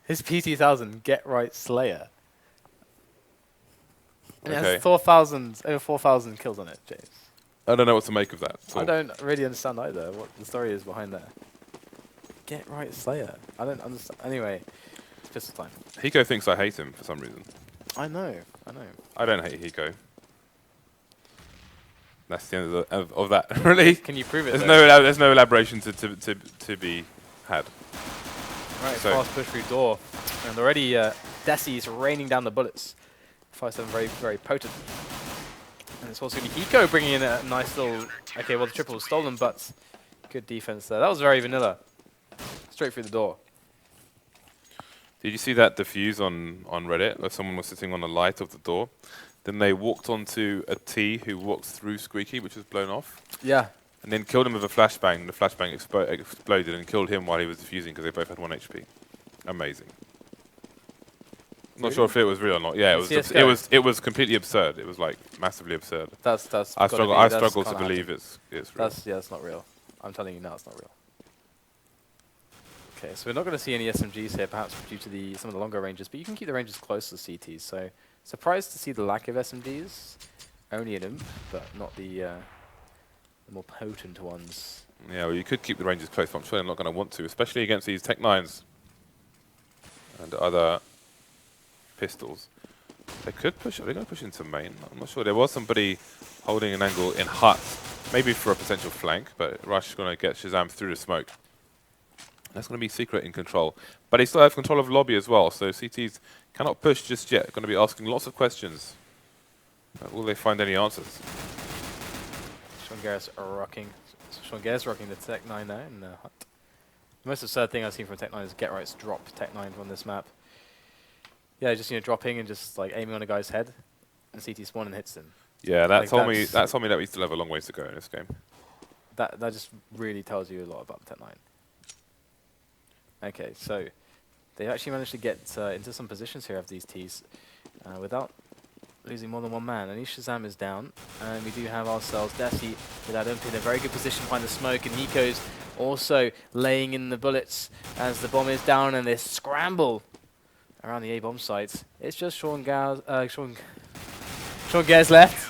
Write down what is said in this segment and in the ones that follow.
His PT1000 Get Right Slayer. And it has Okay. 4,000, over 4,000 kills on it, James. I don't know what to make of that. I So don't really understand either what the story is behind that. Get Right Slayer. I don't understand. Anyway, it's pistol time. Hiko thinks I hate him for some reason. I know, I know. I don't hate Hiko. That's the end of that. Really, Can you prove it there's though? there's no elaboration to be had. Right, So fast push through door. And already Desi's raining down the bullets. 5-7 very, very potent. And it's also going to be Hiko bringing in a nice little... Okay, well the triple was stolen, but good defense there. That was very vanilla. Straight through the door. did you see that diffuse on Reddit where someone was sitting on the light of the door? Then they walked onto a T who walked through Squeaky, which was blown off, Yeah. and then killed him with a flashbang. The flashbang exploded and killed him while he was defusing because they both had 1 HP. Amazing. Not sure if it was real or not. Yeah, it was. CS:GO. It was completely absurd. It was like massively absurd. That's I gotta be- I that's struggle to can't believe happen. it's real. That's not real. I'm telling you now, it's not real. Okay, so we're not going to see any SMGs here, perhaps due to some of the longer ranges, but you can keep the ranges close to CTs. So surprised to see the lack of SMGs, only an imp, but not the more potent ones. Yeah, well, you could keep the ranges close, but I'm sure they're not going to want to, especially against these Tech 9s and other pistols. They could push. Are they going to push into main? I'm not sure. There was somebody holding an angle in hut, maybe for a potential flank, but Rush is going to get Shazam through the smoke. That's going to be secret in control. But they still have control of lobby as well, so CTs cannot push just yet. Going to be asking lots of questions. Will they find any answers? Sean Garrett's rocking. Sean Garrett's rocking the Tech 9 now in the hut. The most absurd thing I've seen from Tech 9 is Get Right's drop Tech 9 on this map. Yeah, just dropping and just like aiming on a guy's head, and CT spawn and hits him. Yeah, that Like told me that we still have a long ways to go in this game. That just really tells you a lot about the Tech 9. Okay, so they actually managed to get into some positions here of these Ts without losing more than one man. And Shazam is down, and we do have ourselves Desi with that imp in a very good position behind the smoke, and Nico's also laying in the bullets as the bomb is down, and they scramble around the A-bomb site. It's just Sean Gares left,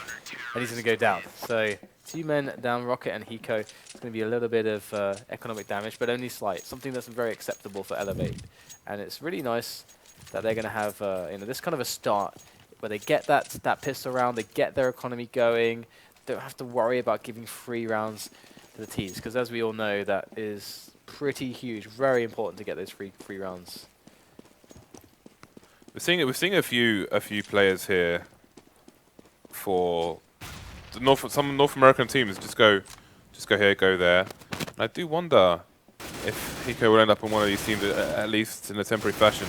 and he's going to go down. So 2 men down, Rocket and Hiko. It's going to be a little bit of economic damage, but only slight. Something that's very acceptable for eLevate. And it's really nice that they're going to have this kind of a start where they get that pistol round, they get their economy going, don't have to worry about giving free rounds to the Ts, because as we all know, that is pretty huge, very important to get those free rounds. We're seeing a few players here for some North American teams just go here, go there. And I do wonder if Hiko will end up on one of these teams at least in a temporary fashion.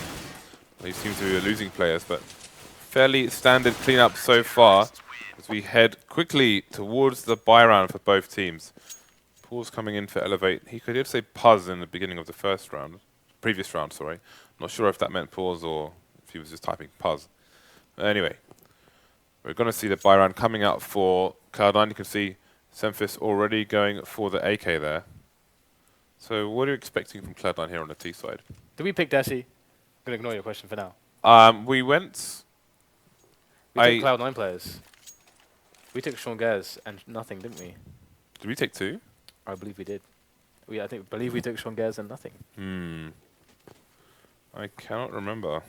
These teams are losing players, but fairly standard cleanup so far as we head quickly towards the buy round for both teams. Pause coming in for eLevate. Hiko did say pause in the beginning of the previous round, sorry. Not sure if that meant pause or if he was just typing pause. Anyway, we're going to see the buy round coming out for Cloud9. You can see Semphis already going for the AK there. So what are you expecting from Cloud9 here on the T side? Did we pick Desi? I'm going to ignore your question for now. We went... We took Cloud9 players. We took Sean Gares and nothing, didn't we? Did we take 2? I believe we did. I believe we took Sean Gares and nothing. I cannot remember.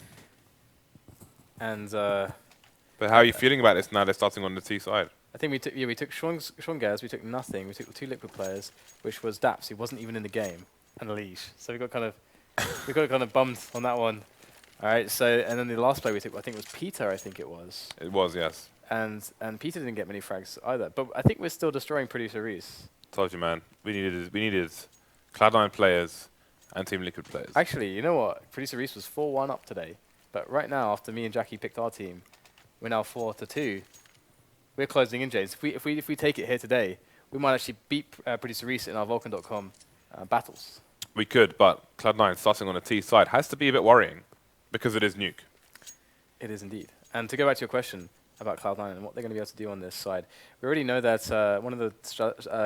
And but how are you feeling about this now they're starting on the T side? I think we took Sean Gares, we took nothing, we took the 2 liquid players, which was Daps, who wasn't even in the game, and Leash. So we got kind of bummed on that one. All right, so and then the last player we took, I think it was Peter, I think it was. It was, yes. And Peter didn't get many frags either, but I think we're still destroying Producer Reese. Told you, man. We needed Cloud9 players and Team Liquid players. Actually, you know what? Producer Reese was 4-1 up today, but right now, after me and Jackie picked our team, we're now 4-2. We're closing in, James. If we take it here today, we might actually beat Producer Reese in our Vulcan.com battles. We could, but Cloud9 starting on the T side has to be a bit worrying because it is Nuke. It is indeed. And to go back to your question about Cloud9 and what they're going to be able to do on this side, we already know that one of the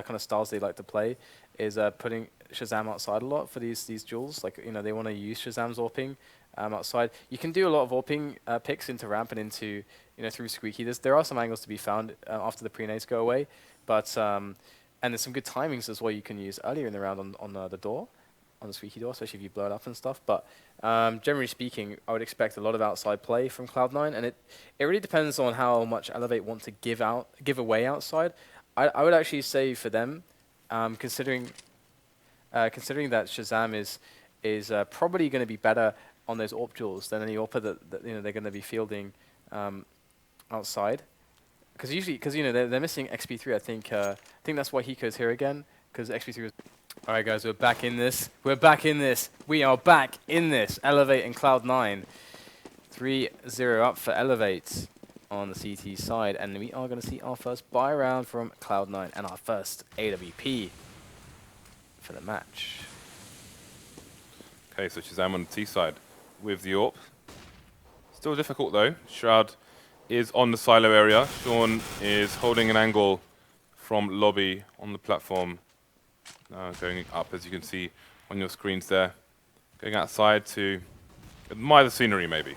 kind of styles they like to play is putting Shazam outside a lot for these duels. Like, they want to use Shazam's AWPing outside. You can do a lot of AWPing picks into ramp and into, through Squeaky. There are some angles to be found after the pre-nades go away, but and there's some good timings as well you can use earlier in the round on the door, on the Squeaky door, especially if you blow it up and stuff. But generally speaking, I would expect a lot of outside play from Cloud9, and it really depends on how much eLevate want to give away outside. I would actually say for them, considering that Shazam is probably going to be better on those AWP duels than any AWPer that they're going to be fielding outside. Because they're missing XP3. I think that's why Hiko's here again, because XP3 was. All right, guys, we're back in this. We are back in this. eLevate and Cloud9. 3-0 up for eLevate on the CT side, and we are going to see our first buy round from Cloud9 and our first AWP for the match. Okay, so Shazam on the T side with the AWP. Still difficult though. Shroud is on the silo area. Sean is holding an angle from lobby on the platform. Going up, as you can see on your screens there. Going outside to admire the scenery, maybe.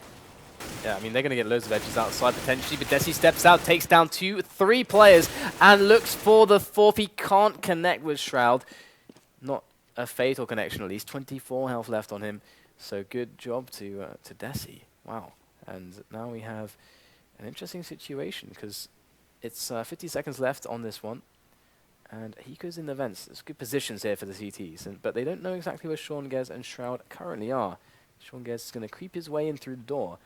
Yeah, I mean, they're going to get loads of edges outside potentially, but Desi steps out, takes down 2-3 players, and looks for the fourth. He can't connect with Shroud. Not a fatal connection, at least. 24 health left on him. So good job to Desi. Wow. And now we have an interesting situation, because it's 50 seconds left on this one. And Hiko's in the vents. There's good positions here for the CTs, but they don't know exactly where Sean Gez and Shroud currently are. Sean Gez is going to creep his way in through the door,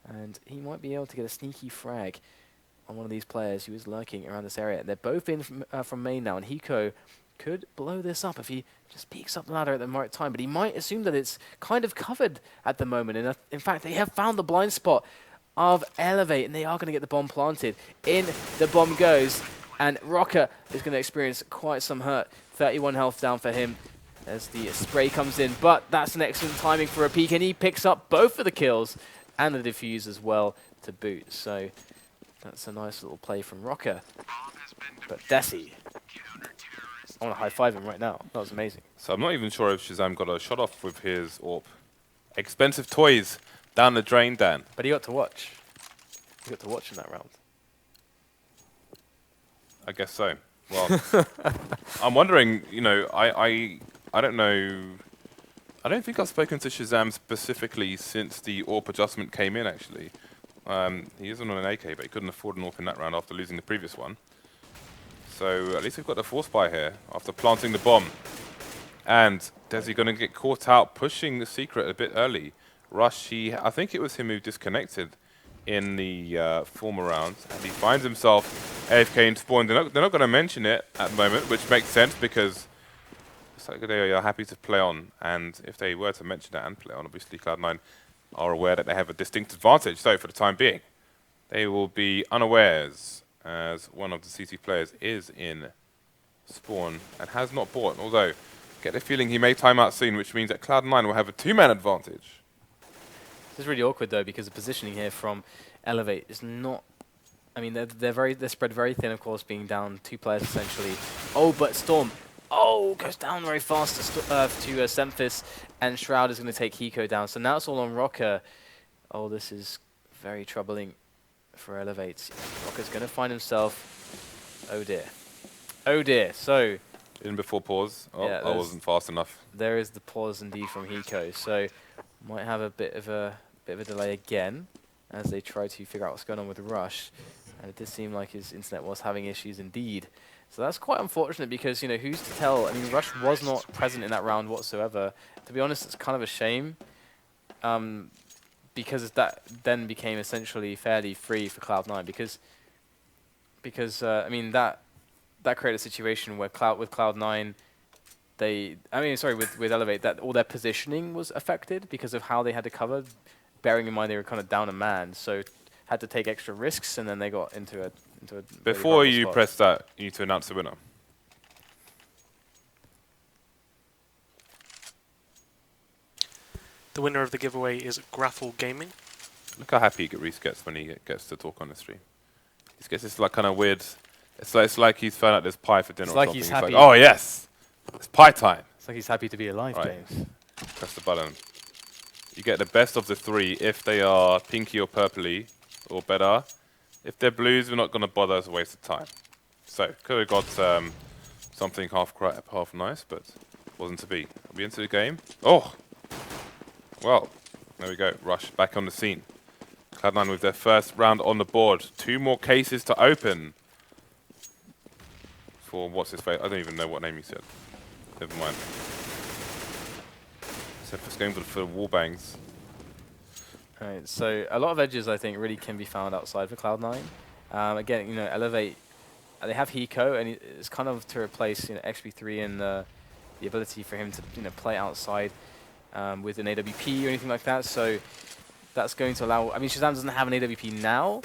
and he might be able to get a sneaky frag on one of these players who is lurking around this area. They're both in from main now, and Hiko could blow this up if he just peeks up the ladder at the right time, but he might assume that it's kind of covered at the moment. And in fact, they have found the blind spot of eLevate, and they are going to get the bomb planted. In the bomb goes. And Rocker is going to experience quite some hurt. 31 health down for him as the spray comes in. But that's an excellent timing for a peek. And he picks up both of the kills and the defuse as well to boot. So that's a nice little play from Rocker. But Desi, I want to high-five him right now. That was amazing. So I'm not even sure if Shazam got a shot off with his AWP. Expensive toys down the drain, Dan. But he got to watch. He got to watch in that round. I guess so. Well, I'm wondering, I don't know. I don't think I've spoken to Shazam specifically since the AWP adjustment came in, actually. He isn't on an AK, but he couldn't afford an AWP in that round after losing the previous one. So at least we've got the force buy here after planting the bomb. And Desi going to get caught out pushing the secret a bit early. Rush, I think it was him who disconnected in the former rounds, and he finds himself AFK in spawn. They're not going to mention it at the moment, which makes sense because it's like they are happy to play on, and if they were to mention it and play on, obviously Cloud9 are aware that they have a distinct advantage. So for the time being, they will be unawares as one of the CT players is in spawn and has not bought, although get the feeling he may time out soon, which means that Cloud9 will have a 2-man advantage. This is really awkward though, because the positioning here from eLevate is not. I mean, they're spread very thin, of course, being down 2 players essentially. Oh, but Storm, goes down very fast to Semphis, and Shroud is going to take Hiko down. So now it's all on Rocker. Oh, this is very troubling for eLevate. Rocker's going to find himself. Oh dear. Oh dear. So. In before pause. Oh, yeah, I wasn't fast enough. There is the pause indeed from Hiko. So might have a bit of a delay again as they try to figure out what's going on with Rush. And it did seem like his internet was having issues indeed. So that's quite unfortunate because, who's to tell? I mean, Rush was not present in that round whatsoever. To be honest, it's kind of a shame because that then became essentially fairly free for Cloud9 because I mean, that created a situation where with Cloud9, with eLevate, that all their positioning was affected because of how they had to cover, bearing in mind they were kind of down a man, so had to take extra risks, and then they got into a Before really you spot. press that, you need to announce the winner. The winner of the giveaway is Graffle Gaming. Look how happy Reese gets when he gets to talk on the stream. He gets this like kind of weird. It's like he's found out there's pie for dinner. It's or like something. he's Like, happy. oh yes, it's pie time. It's like he's happy to be alive, Right. James. Press the button. You get the best of the three if they are pinky or purpley or better. If they're blues, we're not going to bother. It's a waste of time. So, could have got something half nice, but wasn't to be. Are we into the game? Oh! Well, there we go. Rush back on the scene. Cloud9 with their first round on the board. 2 more cases to open. For what's his face? I don't even know what name he said. Never mind. Except for going for wall bangs. Alright, so a lot of edges I think really can be found outside for Cloud9. Again, you know, eLevate, they have Hiko, and it's kind of to replace, you know, XP3 and the ability for him to, you know, play outside with an AWP or anything like that. So that's going to allow. I mean, Shazam doesn't have an AWP now,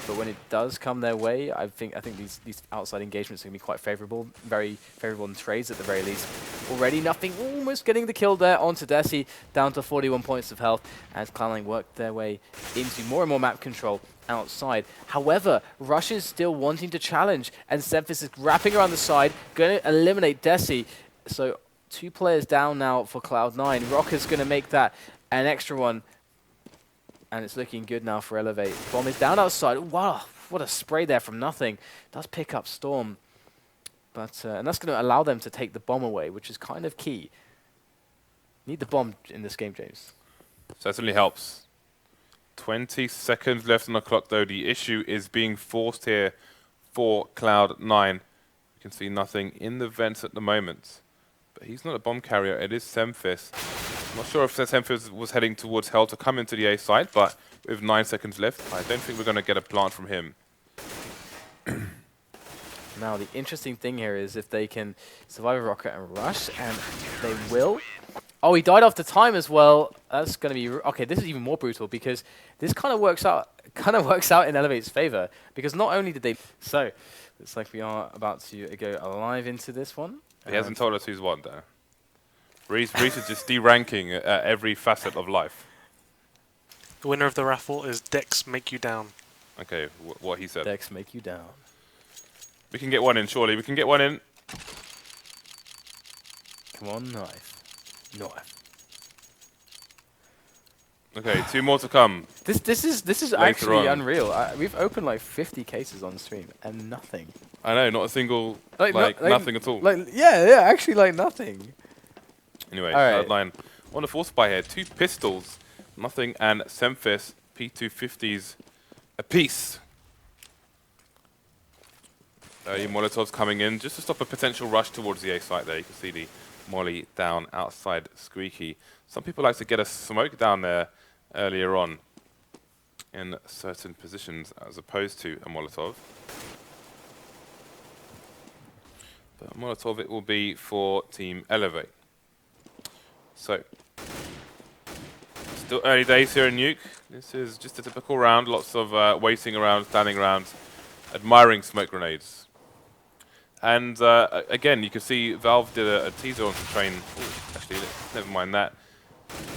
but when it does come their way, I think these outside engagements are going to be quite favorable, very favorable in trades at the very least. Already nothing, almost getting the kill there onto Desi, down to 41 points of health as Cloud9 work their way into more and more map control outside. However, Rush is still wanting to challenge, and Semphis is wrapping around the side, going to eliminate Desi. So 2 players down now for Cloud9. Rocker's going to make that an extra one. And it's looking good now for eLevate. Bomb is down outside. Wow, what a spray there from nothing. Does pick up Storm. But and that's going to allow them to take the bomb away, which is kind of key. Need the bomb in this game, James. Certainly helps. 20 seconds left on the clock, though. The issue is being forced here for Cloud9. You can see nothing in the vents at the moment. But he's not a bomb carrier. It is Semphis. I'm not sure if Semphis was heading towards Hell to come into the A site, but with 9 seconds left, I don't think we're going to get a plant from him. Now, the interesting thing here is if they can survive a rocket and rush, and they will. Oh, he died after time as well. That's going to be... Okay, this is even more brutal because this kind of works out in eLevate's favor, because not only did they... So, looks like we are about to go live into this one. He hasn't told us who's won, though. Reese is just deranking every facet of life. The winner of the raffle is Dex Make You Down. Okay, what he said. Dex make you down. We can get one in, surely. We can get one in. Come on, knife. Knife. Okay, 2 more to come. This is actually unreal. We've opened like 50 cases on stream and nothing. I know, not a single, nothing at all. Yeah, actually like nothing. Anyway, Alright. Cloud9 on the force buy here. 2 pistols, nothing, and Semphis P250s apiece. Your Molotovs coming in just to stop a potential rush towards the A site there. You can see the molly down outside Squeaky. Some people like to get a smoke down there earlier on in certain positions as opposed to a Molotov. But a Molotov it will be for Team eLevate. So, still early days here in Nuke. This is just a typical round. Lots of waiting around, standing around, admiring smoke grenades. And again, you can see Valve did a teaser on the train. Ooh, actually, never mind that.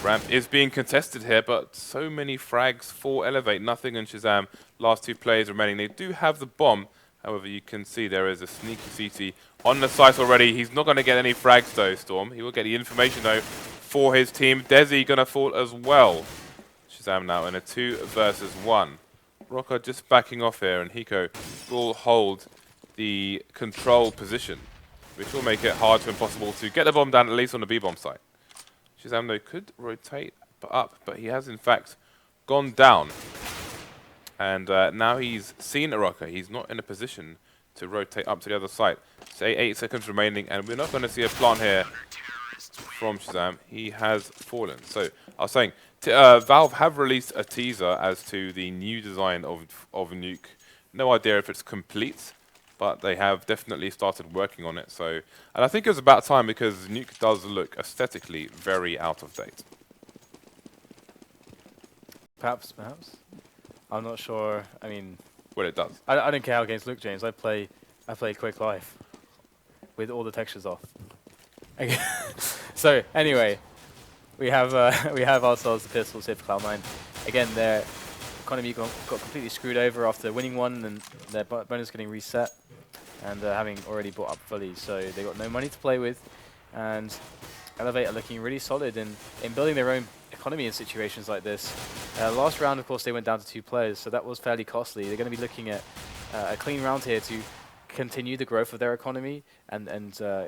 Ramp is being contested here, but so many frags for eLevate. Nothing and Shazam. Last 2 players remaining. They do have the bomb. However, you can see there is a sneaky CT on the site already. He's not going to get any frags though, Storm. He will get the information though for his team. Desi going to fall as well. Shazam now in a 2 versus 1. Rocker just backing off here, and Hiko will hold the control position, which will make it hard to impossible to get the bomb down, at least on the B-bomb site. Shazam though could rotate up, but he has in fact gone down. And now he's seen a Rocker. He's not in a position to rotate up to the other side. Say 8 seconds remaining, and we're not going to see a plant here from Shazam. He has fallen. So I was saying, Valve have released a teaser as to the new design of Nuke. No idea if it's complete, but they have definitely started working on it. So, and I think it was about time because Nuke does look aesthetically very out of date. Perhaps. I'm not sure. I mean, Well, it does. I don't care how games look, James. I play Quick Life with all the textures off. Okay. So anyway, we have ourselves the pistols here for Cloud9. Again, their economy got completely screwed over after winning one, and their bonus getting reset, and having already bought up fully, so they got no money to play with. And eLevate are looking really solid in building their own economy in situations like this. Last round, of course, they went down to 2 players, so that was fairly costly. They're going to be looking at a clean round here to continue the growth of their economy and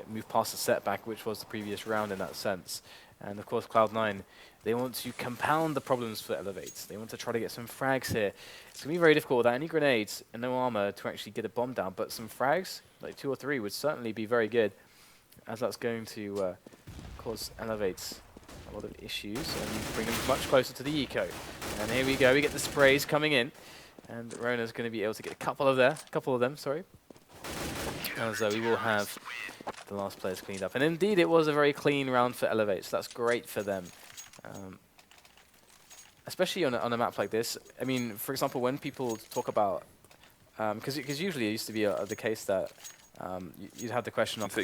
move past the setback, which was the previous round in that sense. And of course, Cloud9, they want to compound the problems for eLevate. They want to try to get some frags here. It's going to be very difficult without any grenades and no armor to actually get a bomb down, but some frags, like 2 or 3, would certainly be very good, as that's going to cause eLevate a lot of issues and bring them much closer to the eco. And here we go, we get the sprays coming in, and Rona's going to be able to get a couple of them, sorry. As we will have the last players cleaned up. And indeed, it was a very clean round for eLevate, so that's great for them. Especially on a map like this. I mean, for example, when people talk about... Because usually it used to be the case that you'd have the question of...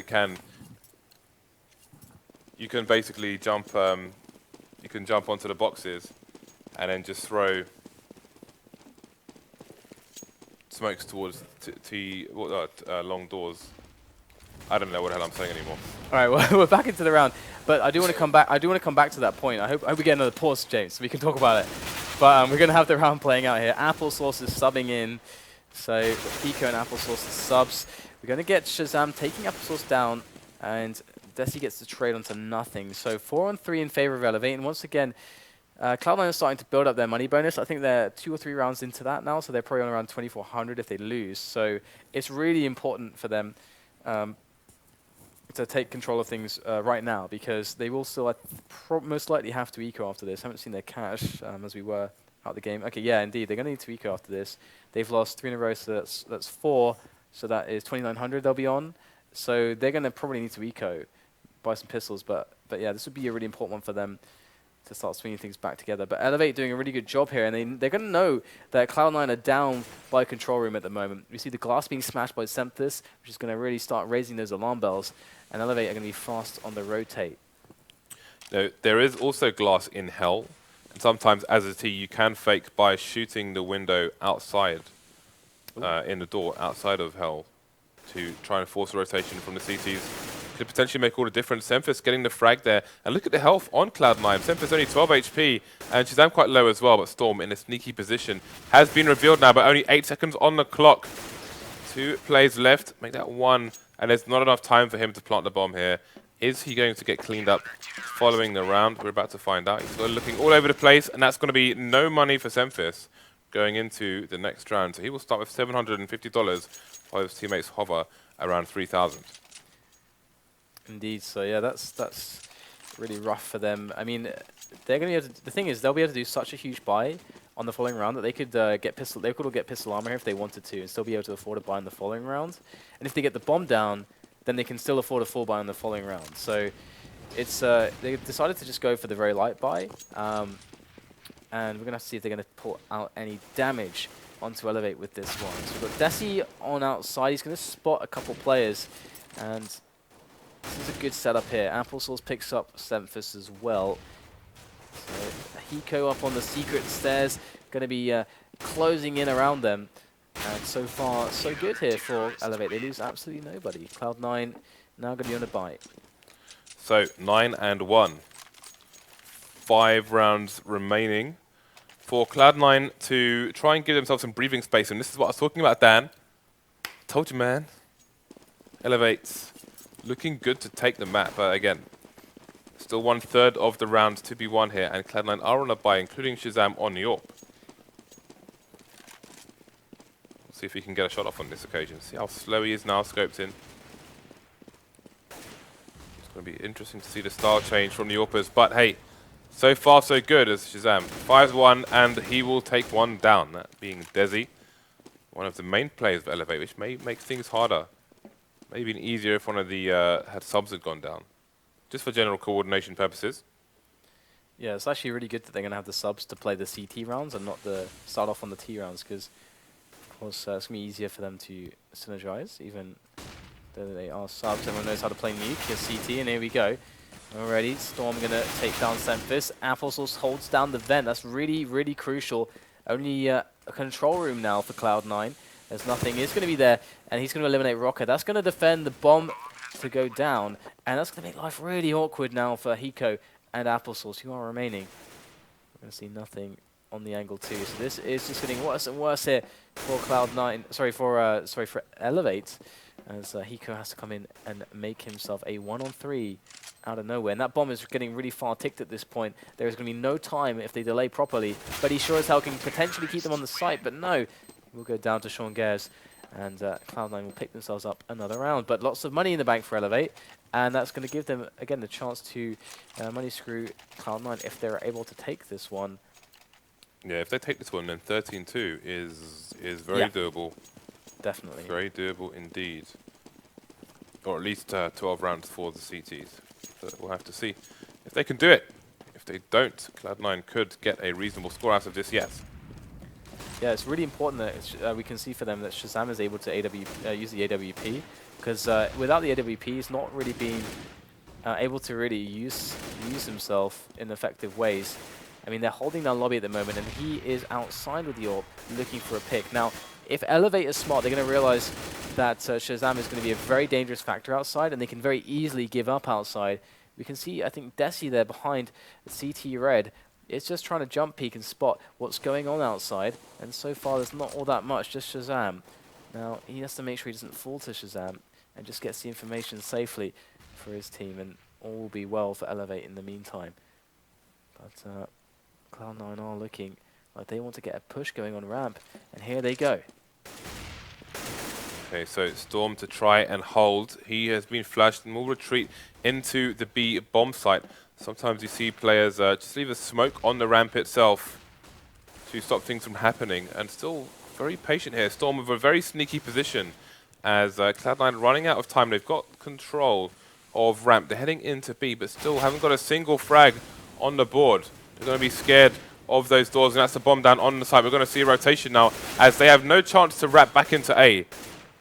You can basically jump... you can jump onto the boxes and then just throw smokes towards long doors. I don't know what the hell I'm saying anymore. All right, well, we're back into the round, but I do want to come back. I do want to come back to that point. I hope we get another pause, James, so we can talk about it. But we're going to have the round playing out here. Applesauce is subbing in, so Eco and Applesauce is subs. We're going to get Shazam taking Applesauce down, and Desi gets the trade onto nothing. So 4-on-3 in favor of eLevate, and once again, Cloud9 is starting to build up their money bonus. I think they're 2 or 3 rounds into that now, so they're probably on around 2,400 if they lose. So it's really important for them to take control of things right now, because they will still most likely have to eco after this. I haven't seen their cash as we were out the game. Okay, yeah, indeed, they're going to need to eco after this. They've lost 3 in a row, so that's 4. So that is 2,900 they'll be on. So they're going to probably need to eco, buy some pistols, but yeah, this would be a really important one for them to start swinging things back together. But eLevate doing a really good job here, and they're going to know that Cloud9 are down by control room at the moment. We see the glass being smashed by Semthis, which is going to really start raising those alarm bells, and eLevate are going to be fast on the rotate. Now, there is also glass in Hell, and sometimes as a T you can fake by shooting the window outside, in the door outside of Hell, to try and force a rotation from the CTs. Could potentially make all the difference. Semphis getting the frag there. And look at the health on Cloud9. Semphis only 12 HP, and Shazam quite low as well, but Storm in a sneaky position. Has been revealed now, but only 8 seconds on the clock. 2 plays left, make that 1, and there's not enough time for him to plant the bomb here. Is he going to get cleaned up following the round? We're about to find out. He's looking all over the place, and that's going to be no money for Semphis going into the next round. So he will start with $750, while his teammates hover around 3,000. Indeed, so yeah, that's really rough for them. I mean, they're going to be able to, the thing is, they'll be able to do such a huge buy on the following round that they could get pistol armor here if they wanted to, and still be able to afford a buy in the following round. And if they get the bomb down, then they can still afford a full buy in the following round. So it's they decided to just go for the very light buy, and we're going to have to see if they're going to pull out any damage onto eLevate with this one. So we've got Desi on outside. He's going to spot a couple players, and this is a good setup here. Applesauce picks up Semphis as well. So Hiko up on the secret stairs, going to be closing in around them. And so far, so good here for eLevate. They lose absolutely nobody. Cloud9 now going to be on a bite. So 9-1. 5 rounds remaining for Cloud9 to try and give themselves some breathing space. And this is what I was talking about, Dan. Told you, man. eLevate's looking good to take the map, but again, still 1/3 of the round to be won here, and Cloud9 are on a bye, including Shazam on York. See if he can get a shot off on this occasion. See how slow he is now, scoped in. It's going to be interesting to see the style change from the Yorpers, but hey, so far so good as Shazam. 5-1, and he will take one down, that being Desi, one of the main players of eLevate, which may make things harder. Maybe been easier if one of the subs had gone down, just for general coordination purposes. Yeah, it's actually really good that they're going to have the subs to play the CT rounds and not start off on the T rounds, because of course it's going to be easier for them to synergize, even though they are subs. Everyone knows how to play nuke. Here's CT, and here we go. Already, Storm going to take down Semphis. Applesauce holds down the vent. That's really, really crucial. Only a control room now for Cloud9. There's nothing. He's going to be there, and he's going to eliminate Rocker. That's going to defend the bomb to go down, and that's going to make life really awkward now for Hiko and Applesauce, who are remaining. We're going to see nothing on the angle too. So this is just getting worse and worse here for Cloud9. Sorry, for eLevate, as Hiko has to come in and make himself a 1-on-3 out of nowhere. And that bomb is getting really far ticked at this point. There is going to be no time if they delay properly. But he sure as hell can potentially keep them on the site. But no, we'll go down to Sean Gares. And Cloud9 will pick themselves up another round. But lots of money in the bank for eLevate. And that's going to give them, again, the chance to money screw Cloud9 if they're able to take this one. Yeah, if they take this one, then 13-2 is very doable. Definitely. Very doable indeed. Or at least 12 rounds for the CTs. But we'll have to see if they can do it. If they don't, Cloud9 could get a reasonable score out of this, yes. Yeah, it's really important that we can see for them that Shazam is able to use the AWP, because without the AWP, he's not really being able to really use himself in effective ways. I mean, they're holding down lobby at the moment, and he is outside with the AWP looking for a pick. Now, if eLevate is smart, they're going to realize that Shazam is going to be a very dangerous factor outside, and they can very easily give up outside. We can see, I think, Desi there behind CT Red. It's just trying to jump peek and spot what's going on outside, and so far there's not all that much, just Shazam. Now, he has to make sure he doesn't fall to Shazam and just gets the information safely for his team, and all will be well for eLevate in the meantime. But Cloud9 are looking like they want to get a push going on ramp, and here they go. Okay, so it's Storm to try and hold. He has been flashed and will retreat into the B bomb site. Sometimes you see players just leave a smoke on the ramp itself to stop things from happening, and still very patient here. Storm with a very sneaky position as Cloud9 running out of time. They've got control of ramp. They're heading into B, but still haven't got a single frag on the board. They're going to be scared of those doors, and that's the bomb down on the side. We're going to see a rotation now as they have no chance to wrap back into A.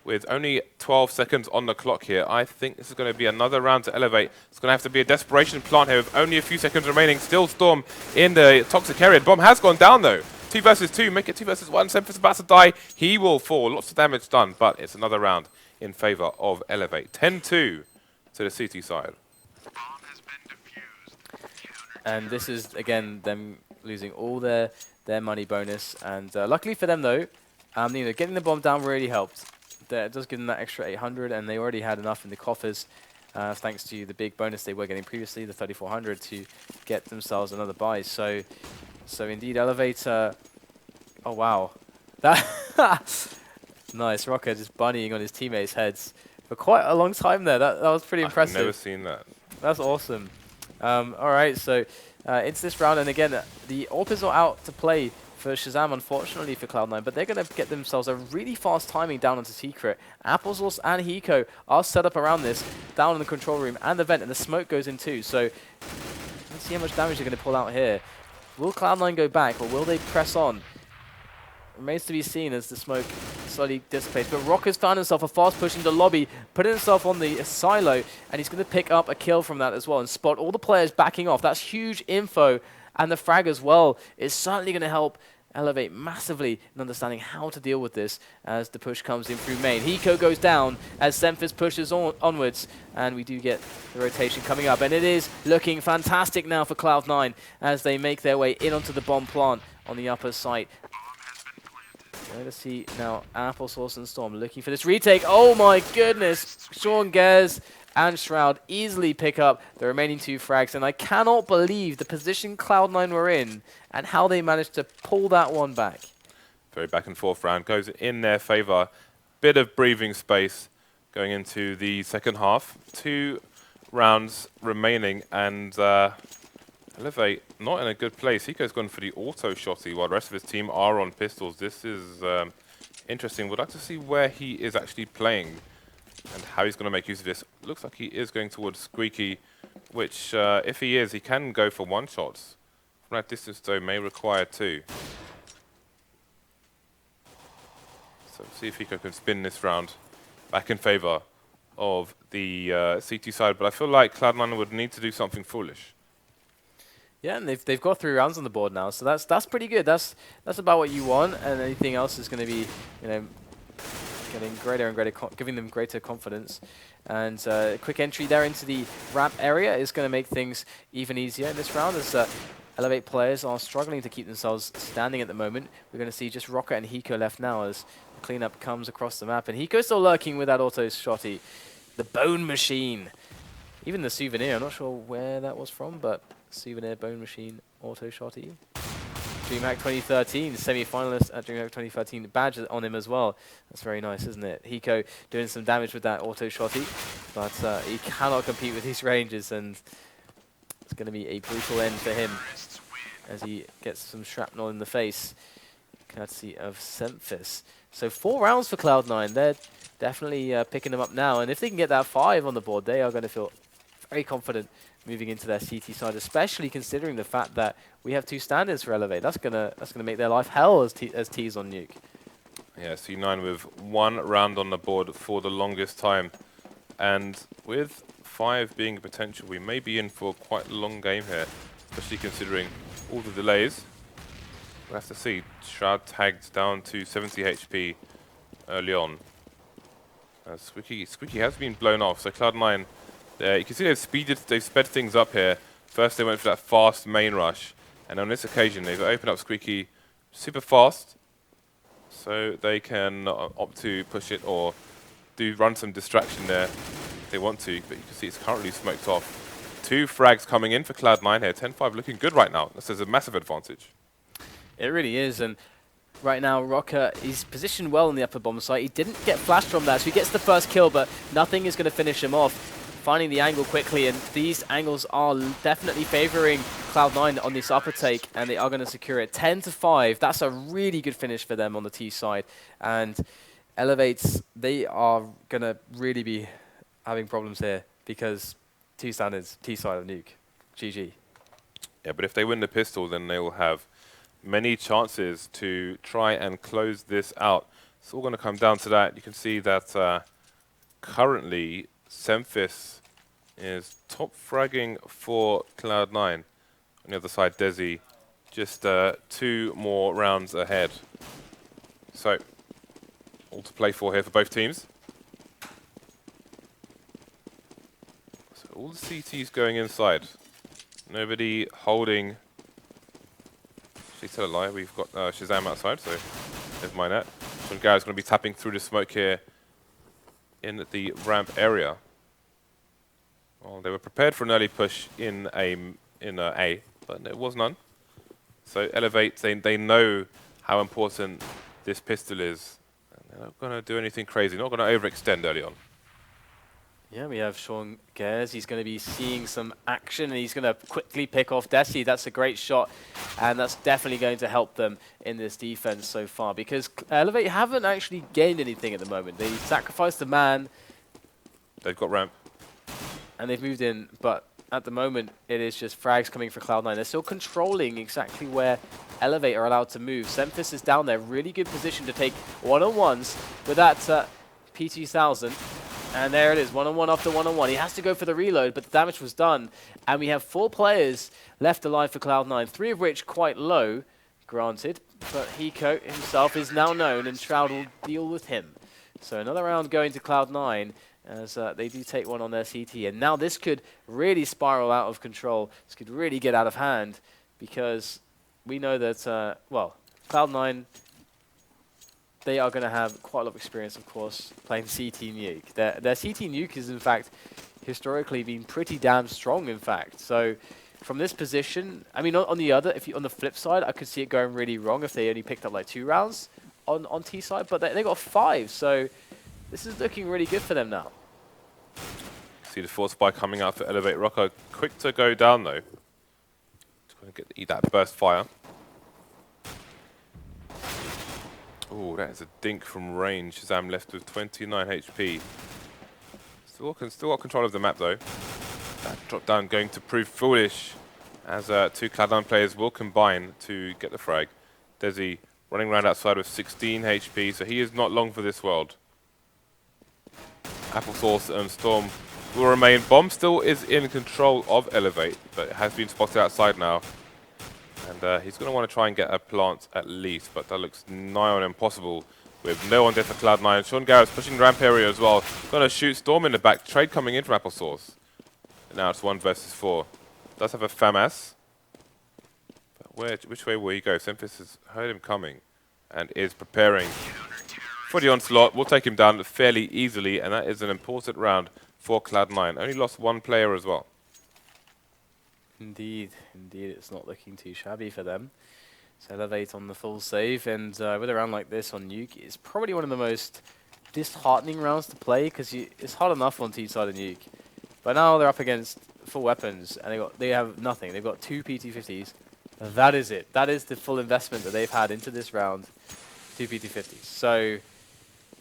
With only 12 seconds on the clock here, I think this is going to be another round to eLevate. It's going to have to be a desperation plant here with only a few seconds remaining. Still Storm in the toxic area. Bomb has gone down though. 2 versus 2, make it 2 versus 1. Semper's about to die. He will fall. Lots of damage done, but it's another round in favor of eLevate. 10-2 to the CT side. And this is, again, them losing all their money bonus. And luckily for them, though, you know, getting the bomb down really helped. That does give them that extra 800, and they already had enough in the coffers, thanks to the big bonus they were getting previously, the 3,400, to get themselves another buy. So indeed, eLevate. Oh wow, that nice. Rocker just bunnying on his teammates' heads for quite a long time there. That was pretty impressive. I've never seen that. That's awesome. All right, so it's this round, and again, the AWP is not out to play for Shazam, unfortunately, for Cloud9, but they're going to get themselves a really fast timing down onto Secret. Applesauce and Hiko are set up around this, down in the control room and the vent, and the smoke goes in too. So let's see how much damage they're going to pull out here. Will Cloud9 go back, or will they press on? Remains to be seen as the smoke slowly dissipates. But Rocker's found himself a fast push into lobby, putting himself on the silo, and he's going to pick up a kill from that as well and spot all the players backing off. That's huge info. And the frag as well is certainly going to help eLevate massively in understanding how to deal with this as the push comes in through main. Hiko goes down as Semphis pushes onwards, and we do get the rotation coming up. And it is looking fantastic now for Cloud9 as they make their way in onto the bomb plant on the upper site. We're going to see now Applesauce and Storm looking for this retake. Oh my goodness! Sean Gares and Shroud easily pick up the remaining 2 frags, and I cannot believe the position Cloud9 were in and how they managed to pull that one back. Very back and forth round goes in their favor. Bit of breathing space going into the second half. 2 rounds remaining, and eLevate not in a good place. Hiko's gone for the auto shotty while the rest of his team are on pistols. This is interesting. We'd like to see where he is actually playing and how he's going to make use of this. Looks like he is going towards Squeaky, which, if he is, he can go for one-shots. From that distance, though, may require 2. So see if Hiko can spin this round back in favor of the CT side. But I feel like Cloud9 would need to do something foolish. Yeah, and they've got 3 rounds on the board now, so that's pretty good. That's about what you want, and anything else is going to be, you know, getting greater and greater, giving them greater confidence. And a quick entry there into the ramp area is going to make things even easier in this round. As eLevate players are struggling to keep themselves standing at the moment. We're going to see just Rocket and Hiko left now as the cleanup comes across the map. And Hiko's still lurking with that auto shotty. The Bone Machine. Even the Souvenir, I'm not sure where that was from, but Souvenir Bone Machine auto shotty. DreamHack 2013, semi-finalist at DreamHack 2013, badge on him as well. That's very nice, isn't it? Hiko doing some damage with that auto shotty, but he cannot compete with these ranges, and it's going to be a brutal end for him as he gets some shrapnel in the face, courtesy of Semphis. So 4 rounds for Cloud9. They're definitely picking them up now, and if they can get that 5 on the board, they are going to feel very confident moving into their CT side, especially considering the fact that we have 2 standards for eLevate. That's gonna make their life hell as T's on Nuke. Yeah, C9 with 1 round on the board for the longest time, and with 5 being a potential, we may be in for quite a long game here, especially considering all the delays. We'll have to see. Shroud tagged down to 70 HP early on. Squeaky has been blown off, so Cloud9, you can see they've sped things up here. First they went for that fast main rush, and on this occasion they've opened up Squeaky super fast, so they can opt to push it or run some distraction there if they want to, but you can see it's currently smoked off. 2 frags coming in for Cloud9 here, 10-5 looking good right now. This is a massive advantage. It really is, and right now Rocker is positioned well on the upper bomb site. He didn't get flashed from that, so he gets the first kill, but nothing is going to finish him off. Finding the angle quickly, and these angles are definitely favoring Cloud9 on this upper take, and they are going to secure it 10-5. That's a really good finish for them on the T side, and eLevates, they are going to really be having problems here because 2 standards, T side of Nuke. GG. Yeah, but if they win the pistol, then they will have many chances to try and close this out. It's all going to come down to that. You can see that currently Semphis is top fragging for Cloud9. On the other side, Desi just 2 more rounds ahead. So, all to play for here for both teams. So all the CTs going inside. Nobody holding. Actually, tell a lie. We've got Shazam outside, so never mind that. Sean Garrett's going to be tapping through the smoke here in the ramp area. Well, they were prepared for an early push in A, but there was none. So eLevate, they know how important this pistol is. And they're not going to do anything crazy, not going to overextend early on. Yeah, we have Sean Gares. He's going to be seeing some action, and he's going to quickly pick off Desi. That's a great shot, and that's definitely going to help them in this defense so far, because eLevate haven't actually gained anything at the moment. They sacrificed the man. They've got ramp. And they've moved in, but at the moment, it is just frags coming for Cloud9. They're still controlling exactly where eLevate are allowed to move. Semphis is down there, really good position to take one-on-ones with that P2000. And there it is, one-on-one after one-on-one. He has to go for the reload, but the damage was done. And we have 4 players left alive for Cloud9, 3 of which quite low, granted. But Hiko himself is now known, and Shroud will deal with him. So another round going to Cloud9, as they do take one on their CT. And now this could really spiral out of control. This could really get out of hand, because we know that, well, Cloud9, they are going to have quite a lot of experience, of course, playing CT Nuke. Their CT Nuke has, in fact, historically been pretty damn strong, in fact. So from this position, I mean, on the flip side, I could see it going really wrong if they only picked up like 2 rounds on T side, but they got 5. So this is looking really good for them now. See the force spy coming out for eLevate. Rocker quick to go down though. Just going to eat that burst fire. Oh, that is a dink from range. Shazam left with 29 HP. Still got control of the map though. That drop down going to prove foolish, as 2 Cloud9 players will combine to get the frag. Desi running around outside with 16 HP, so he is not long for this world. Applesauce and Storm will remain. Bomb still is in control of eLevate, but it has been spotted outside now. And he's going to want to try and get a plant at least, but that looks nigh on impossible with no one dead for Cloud9. Sean Garrett's pushing ramp area as well. Going to shoot Storm in the back. Trade coming in from Applesauce. And now it's 1 versus 4. Does have a FAMAS. Which way will he go? Semphis has heard him coming and is preparing for the onslaught. We'll take him down fairly easily, and that is an important round for Cloud9. Only lost one player as well. Indeed, indeed, it's not looking too shabby for them. So eLevate on the full save, and with a round like this on Nuke, it's probably one of the most disheartening rounds to play, because it's hard enough on T-side of Nuke. But now they're up against full weapons, and they have nothing. They've got 2 PT-50s. That is it. That is the full investment that they've had into this round, 2 PT-50s. So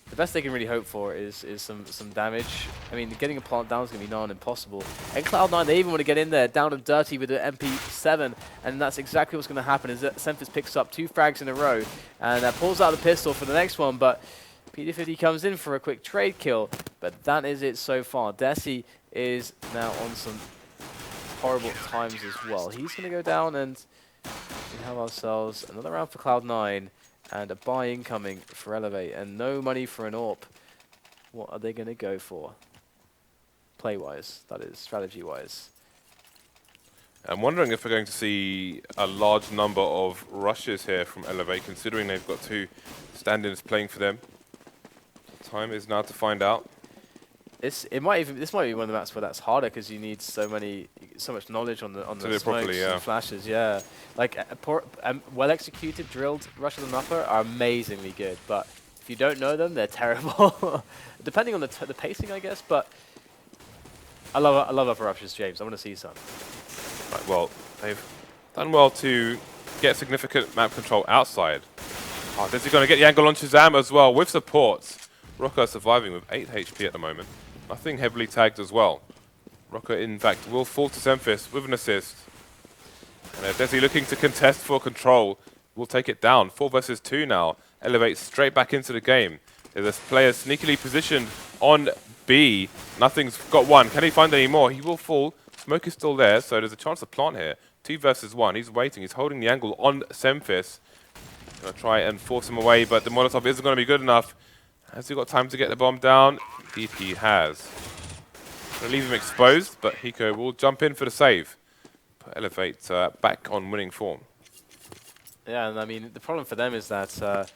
the best they can really hope for is some damage. I mean, getting a plant down is going to be nigh on impossible. And Cloud9, they even want to get in there, down and dirty with the MP7, and that's exactly what's going to happen, is that Semphis picks up 2 frags in a row, and pulls out the pistol for the next one, but PT-50 comes in for a quick trade kill, but that is it so far. Desi is now on some horrible times as well. He's going to go down, and we have ourselves another round for Cloud9, and a buy incoming for eLevate, and no money for an AWP. What are they going to go for? Play-wise, that is, strategy-wise. I'm wondering if we're going to see a large number of rushes here from eLevate, considering they've got 2 stand-ins playing for them. Time is now to find out. This might be one of the maps where that's harder, because you need so much knowledge on the smokes properly, yeah. and flashes. Yeah, like well executed drilled rushes and upper are amazingly good, but if you don't know them, they're terrible. Depending on the pacing, I guess. But I love upper rushes, James. I want to see some. Right, well, they've done well to get significant map control outside. Oh, this is going to get the angle on Shazam as well with supports. Rocker surviving with 8 HP at the moment. Nothing heavily tagged as well. Rocker, in fact, will fall to Semphis with an assist. And Desi looking to contest for control. Will take it down. 4 versus 2 now. eLevate straight back into the game. There's a player sneakily positioned on B. Nothing's got one. Can he find any more? He will fall. Smoke is still there, so there's a chance to plant here. 2 versus 1. He's waiting. He's holding the angle on Semphis. Gonna try and force him away, but the Molotov isn't going to be good enough. Has he got time to get the bomb down? Indeed he has. Gonna leave him exposed, but Hiko will jump in for the save. Put eLevate back on winning form. Yeah, and I mean, the problem for them is that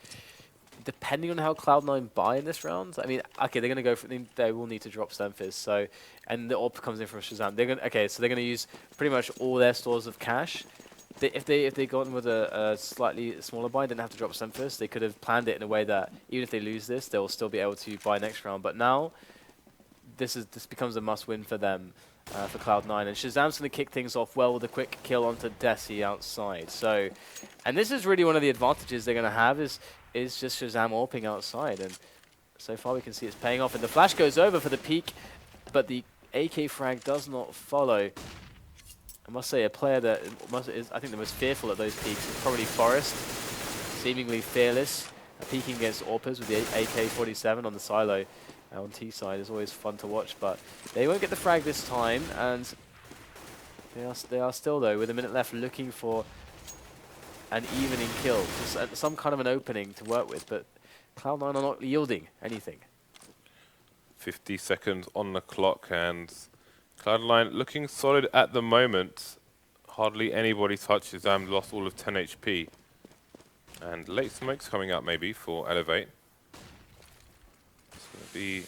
depending on how Cloud9 buy in this round, I mean, okay, they're going to go for, they will need to drop Semphis, so, and the AWP comes in from Shazam. They're going so they're going to use pretty much all their stores of cash. If they got in with a slightly smaller buy, didn't have to drop Semphis, they could have planned it in a way that even if they lose this, they'll still be able to buy next round. But now, this becomes a must-win for them, for Cloud9. And Shazam's going to kick things off well with a quick kill onto Desi outside. So, and this is really one of the advantages they're going to have is just Shazam AWPing outside. And so far we can see it's paying off. And the flash goes over for the peak, but the AK frag does not follow. I must say, a player that is, I think, the most fearful at those peaks is probably Forest, seemingly fearless, peeking against AWPers with the AK-47 on the silo on T side is always fun to watch, but they won't get the frag this time, and they are still, though, with a minute left, looking for an evening kill, just some kind of an opening to work with, but Cloud9 are not yielding anything. 50 seconds on the clock, and Cloud9 looking solid at the moment. Hardly anybody touches them. Lost all of 10 HP. And late smokes coming up maybe for eLevate. It's going to be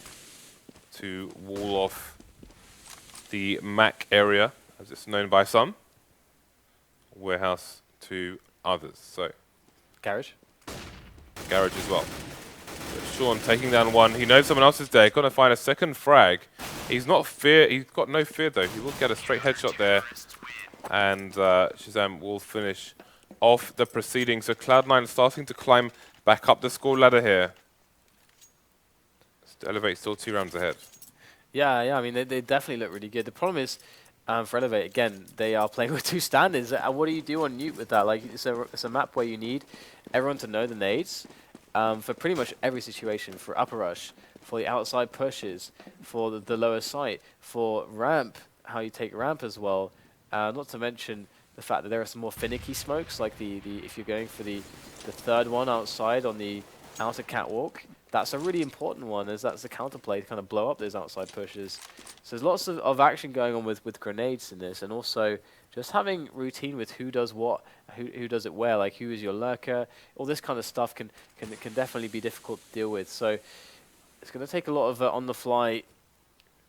to wall off the Mac area, as it's known by some. Warehouse to others. So Garage? Garage as well. Sean taking down one. He knows someone else is there. Got to find a second frag. He's got no fear though. He will get a straight headshot there, and Shazam will finish off the proceedings. So Cloud9 starting to climb back up the score ladder here. eLevate still 2 rounds ahead. Yeah. I mean, they definitely look really good. The problem is, for eLevate, again, they are playing with 2 stand-ins. What do you do on Nuke with that? Like, it's a map where you need everyone to know the nades. For pretty much every situation, for upper rush, for the outside pushes, for the lower site, for ramp, how you take ramp as well. Not to mention the fact that there are some more finicky smokes, like if you're going for the third one outside on the outer catwalk, that's a really important one, as that's the counterplay to kind of blow up those outside pushes. So there's lots of action going on with grenades in this, and also just having routine with who does what who does it where, like who is your lurker. All this kind of stuff can definitely be difficult to deal with. So it's going to take a lot of on-the-fly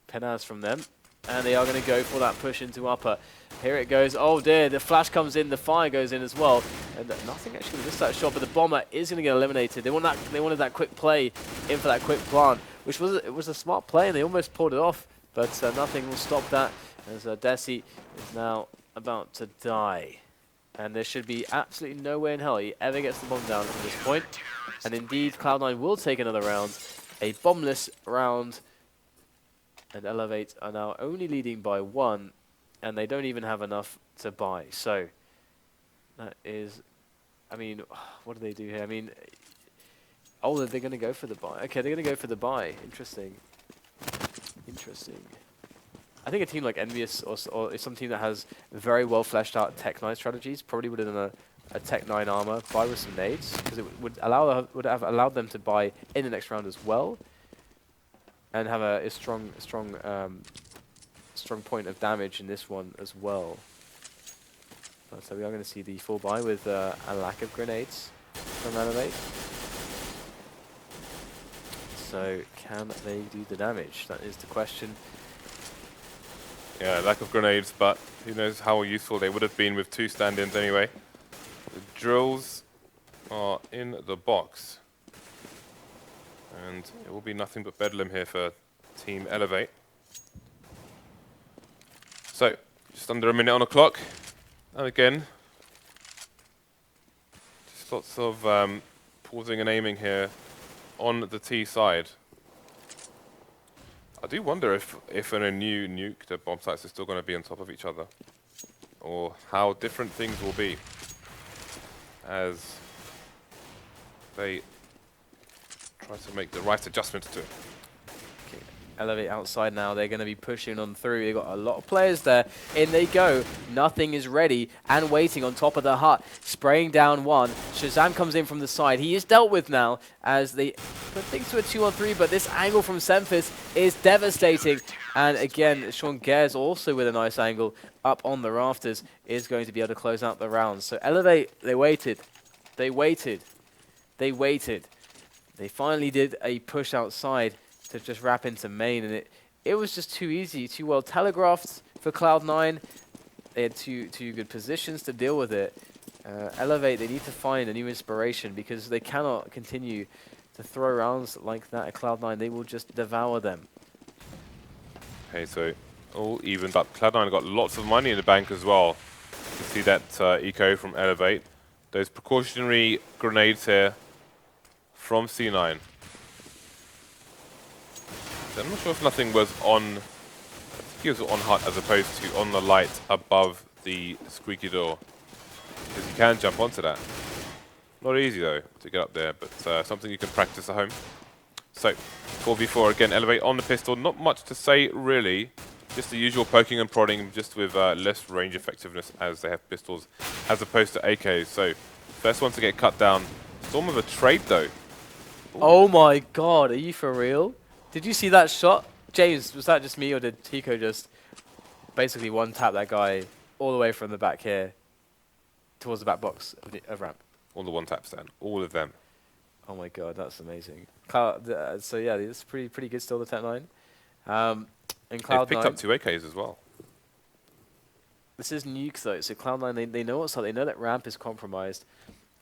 penaz from them. And they are going to go for that push into upper. Here it goes. Oh dear, the flash comes in, the fire goes in as well. And nothing actually missed that shot, but the bomber is going to get eliminated. They wanted that quick play in for that quick plant, which was a smart play, and they almost pulled it off. But nothing will stop that, as Desi is now about to die. And there should be absolutely no way in hell he ever gets the bomb down from this point. And indeed, Cloud9 will take another round, a bombless round. And eLevate are now only leading by 1, and they don't even have enough to buy. So that is, I mean, what do they do here? I mean, oh, they're going to go for the buy. Okay, they're going to go for the buy. Interesting. Interesting. I think a team like Envious or some team that has very well fleshed out Tech 9 strategies probably would have done a Tech 9 armor, buy with some nades, because it would have allowed them to buy in the next round as well. And have a strong point of damage in this one as well. So we are going to see the full buy with a lack of grenades from eLevate. So can they do the damage? That is the question. Yeah, lack of grenades, but who knows how useful they would have been with 2 stand-ins anyway. The drills are in the box. And it will be nothing but bedlam here for Team eLevate. So, just under a minute on the clock. And again, just lots of pausing and aiming here on the T side. I do wonder if in a new nuke, the bomb sites are still going to be on top of each other. Or how different things will be as they try to make the right adjustments to it. Okay, eLevate outside now. They're going to be pushing on through. They've got a lot of players there. In they go. Nothing is ready and waiting on top of the hut. Spraying down one. Shazam comes in from the side. He is dealt with now as they put things to a 2-on-3, but this angle from Semphis is devastating. And again, Sean Gares also with a nice angle up on the rafters is going to be able to close out the round. So eLevate, they waited. They waited. They waited. They finally did a push outside to just wrap into main, and it was just too easy, too well telegraphed for Cloud9. They had too good positions to deal with it. eLevate, they need to find a new inspiration because they cannot continue to throw rounds like that at Cloud9. They will just devour them. Okay, so all evened up. Cloud9 got lots of money in the bank as well. You can see that eco from eLevate. Those precautionary grenades here from C9. So I'm not sure if nothing was on. I think it was on hut as opposed to on the light above the squeaky door, because you can jump onto that. Not easy though to get up there, but something you can practice at home. So 4v4 again. eLevate on the pistol. Not much to say really. Just the usual poking and prodding, just with less range effectiveness as they have pistols as opposed to AKs. So first one to get cut down. Storm of a trade though. Ooh. Oh my god, are you for real? Did you see that shot? James, was that just me or did Tico just basically one-tap that guy all the way from the back here towards the back box of ramp? All the one-taps then. All of them. Oh my god, that's amazing. So yeah, it's pretty good still, the Tech 9. And They've Cloud9, picked up 2 AKs as well. this is nuke though, so Cloud9, they know what's up. They know that ramp is compromised,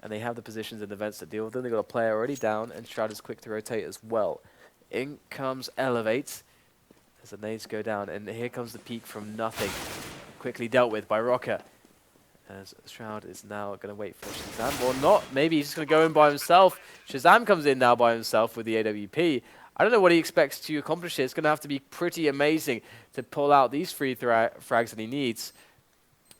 and they have the positions and events to deal with them. They've got a player already down, and Shroud is quick to rotate as well. In comes eLevate as the nades go down, and here comes the peak from nothing. Quickly dealt with by Rocker. As Shroud is now going to wait for Shazam, or not. Maybe he's just going to go in by himself. Shazam comes in now by himself with the AWP. I don't know what he expects to accomplish here. It's going to have to be pretty amazing to pull out these 3 frags that he needs.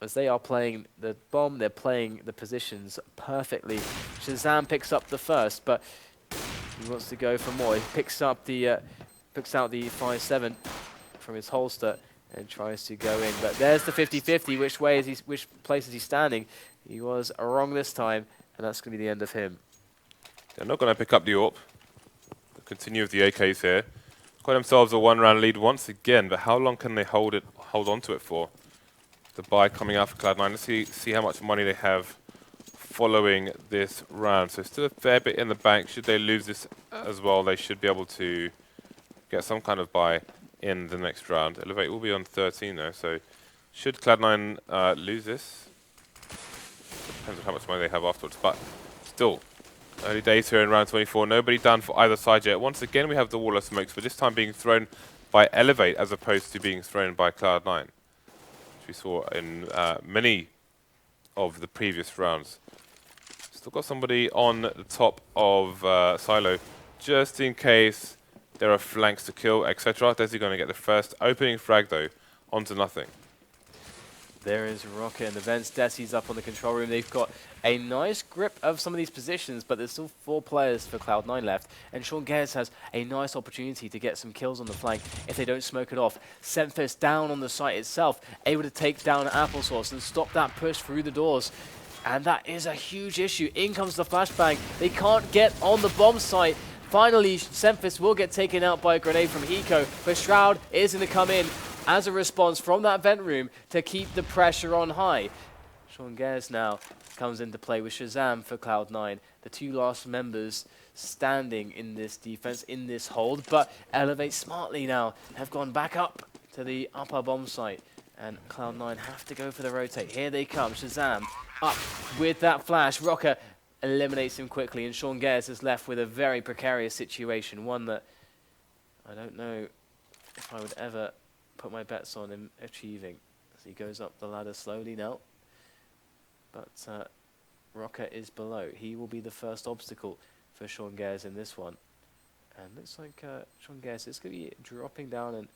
As they are playing the bomb, they're playing the positions perfectly. Shazam picks up the first, but he wants to go for more. He picks up the picks out the 5.7 from his holster and tries to go in. But there's the 50-50. Which place is he standing? He was wrong this time, and that's going to be the end of him. They're not going to pick up the AWP. They'll continue with the AKs here. Got themselves a 1-round lead once again, but how long can they hold on to it for? The buy coming out for Cloud9. Let's see how much money they have following this round. So still a fair bit in the bank. Should they lose this as well, they should be able to get some kind of buy in the next round. eLevate will be on 13 though, so should Cloud9 lose this? Depends on how much money they have afterwards, but still, early days here in round 24. Nobody down for either side yet. Once again, we have the wall of smokes, but this time being thrown by eLevate as opposed to being thrown by Cloud9, which we saw in many of the previous rounds. Still got somebody on the top of Silo, just in case there are flanks to kill, etc. Desi going to get the first opening frag though, onto nothing. There is Rocket and the Vents. Desi's up on the control room. They've got a nice grip of some of these positions, but there's still 4 players for Cloud9 left. And Sean Gez has a nice opportunity to get some kills on the flank if they don't smoke it off. Semphis down on the site itself, able to take down Applesauce and stop that push through the doors. And that is a huge issue. In comes the flashbang. They can't get on the bomb site. Finally, Semphis will get taken out by a grenade from Hiko, but Shroud is going to come in as a response from that vent room to keep the pressure on high. Sean Gez now comes into play with Shazam for Cloud9. The 2 last members standing in this defense, in this hold, but eLevate smartly now have gone back up to the upper bomb site, and Cloud9 have to go for the rotate. Here they come, Shazam up with that flash. Rocker eliminates him quickly, and Sean Gez is left with a very precarious situation, one that I don't know if I would ever put my bets on him achieving, as he goes up the ladder slowly now. But Rocker is below. He will be the first obstacle for Sean Gez in this one. And looks like Sean Gez is going to be dropping down and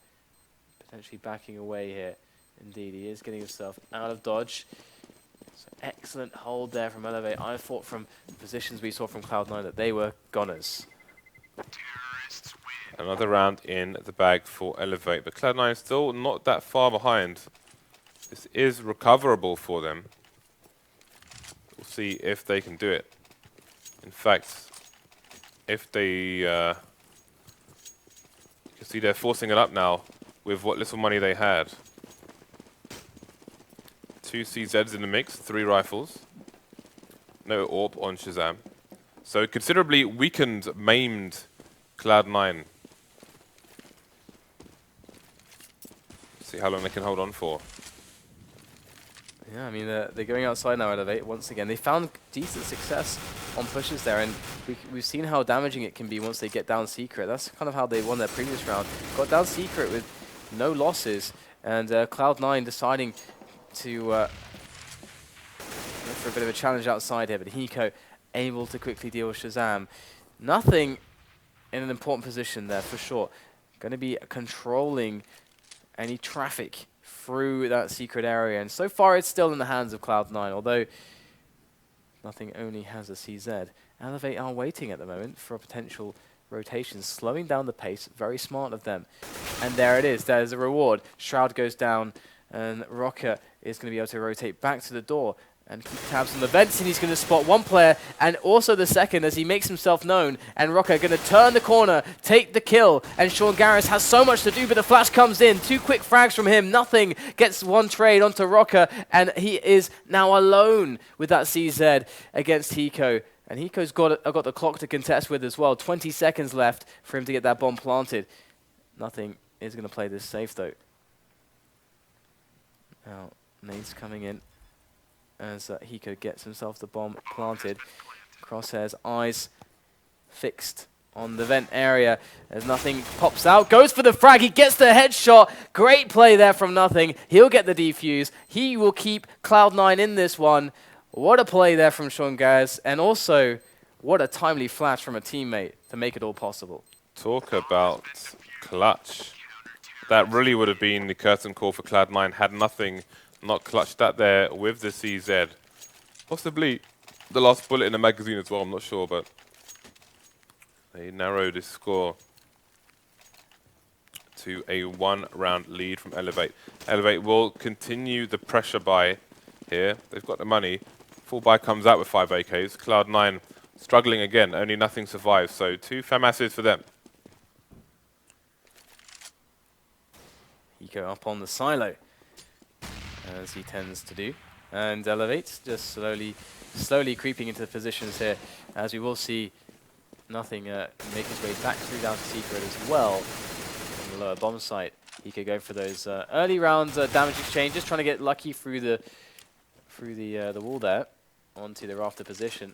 potentially backing away here. Indeed, he is getting himself out of dodge. So excellent hold there from eLevate. I thought from the positions we saw from Cloud9 that they were goners. Another round in the bag for eLevate, but Cloud9 is still not that far behind. This is recoverable for them. We'll see if they can do it. In fact, if they... you can see they're forcing it up now with what little money they had. 2 CZs in the mix, 3 rifles. No AWP on Shazam. So considerably weakened, maimed Cloud9. See how long they can hold on for. Yeah, I mean, they're going outside now, eLevate, once again. They found decent success on pushes there, and we've seen how damaging it can be once they get down secret. That's kind of how they won their previous round. Got down secret with no losses, and Cloud9 deciding to go for a bit of a challenge outside here, but Hiko able to quickly deal with Shazam. Nothing in an important position there, for sure. Going to be controlling any traffic through that secret area, and so far it's still in the hands of Cloud9, although nothing only has a CZ. eLevate are waiting at the moment for a potential rotation, slowing down the pace, very smart of them. And there it is, there's a reward. Shroud goes down, and Rocker is going to be able to rotate back to the door and keep tabs on the vents, and he's going to spot 1 player and also the second as he makes himself known. And Rocker going to turn the corner, take the kill, and Sean Garris has so much to do, but the flash comes in. 2 quick frags from him, nothing, gets 1 trade onto Rocker, and he is now alone with that CZ against Hiko. And Hiko's got the clock to contest with as well. 20 seconds left for him to get that bomb planted. Nothing is going to play this safe though. Now, Nate's coming in as Hiko gets himself the bomb planted. Crosshair's eyes fixed on the vent area as Nothing pops out, goes for the frag, he gets the headshot. Great play there from Nothing. He'll get the defuse. He will keep Cloud9 in this one. What a play there from Sean Gaz, and also what a timely flash from a teammate to make it all possible. Talk about clutch. That really would have been the curtain call for Cloud9 had Nothing not clutched that there with the CZ. Possibly the last bullet in the magazine as well, I'm not sure, but they narrowed this score to a 1-round lead from eLevate. eLevate will continue the pressure buy here. They've got the money. Full buy comes out with 5 AKs. Cloud9 struggling again, only Nothing survives, so 2 FAMASs for them. Hiko up on the silo, as he tends to do. And eLevate just slowly slowly creeping into the positions here, as we will see Nothing make his way back through down to Secret as well on the lower bomb site. He could go for those early round damage exchanges, trying to get lucky through the wall there onto the rafter position,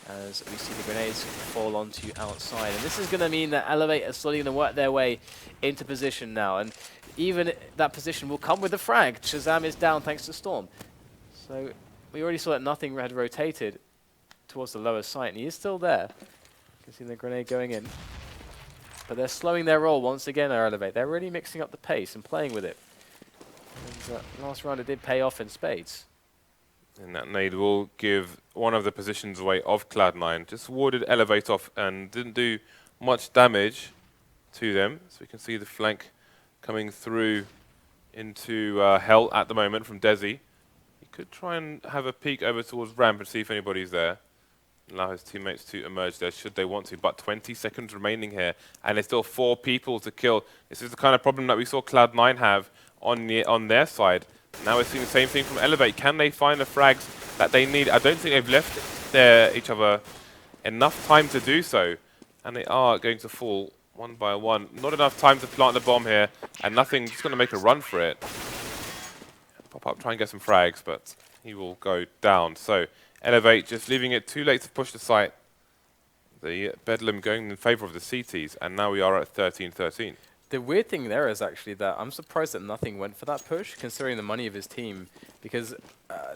as we see the grenades fall onto outside. And this is going to mean that eLevate are slowly going to work their way into position now, and even that position will come with a frag. Shazam is down thanks to Storm. So we already saw that Nothing had rotated towards the lower site, and he is still there. You can see the grenade going in. But they're slowing their roll once again, our eLevate. They're really mixing up the pace and playing with it. And last round it did pay off in spades. And that nade will give one of the positions away of Cloud9. Just warded eLevate off and didn't do much damage to them. So we can see the flank coming through into Hell at the moment from Desi. He could try and have a peek over towards ramp and see if anybody's there. Allow his teammates to emerge there should they want to, but 20 seconds remaining here, and there's still 4 people to kill. This is the kind of problem that we saw Cloud9 have on their side. Now we're seeing the same thing from eLevate. Can they find the frags that they need? I don't think they've left each other enough time to do so, and they are going to fall one by one. Not enough time to plant the bomb here, and Nothing just going to make a run for it. Pop up, try and get some frags, but he will go down. So eLevate just leaving it too late to push the site. The Bedlam going in favour of the CTs, and now we are at 13-13. The weird thing there is actually that I'm surprised that Nothing went for that push, considering the money of his team, because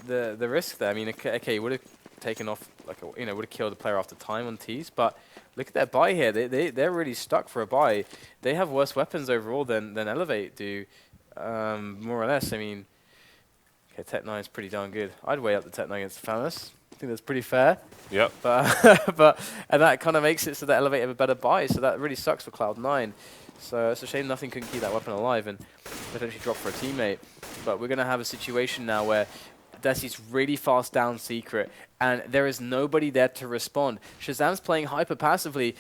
the risk there. I mean, okay, he would have taken off like would have killed the player after time on T's, but look at their buy here. They're really stuck for a buy. They have worse weapons overall than eLevate do, more or less. I mean, okay, Tech9 is pretty darn good. I'd weigh up the Tech9 against Famous. I think that's pretty fair. Yep. But and that kind of makes it so that eLevate have a better buy. So that really sucks for Cloud9. So it's a shame Nothing couldn't keep that weapon alive and potentially drop for a teammate. But we're going to have a situation now where Desi's really fast down Secret, and there is nobody there to respond. Shazam's playing hyper passively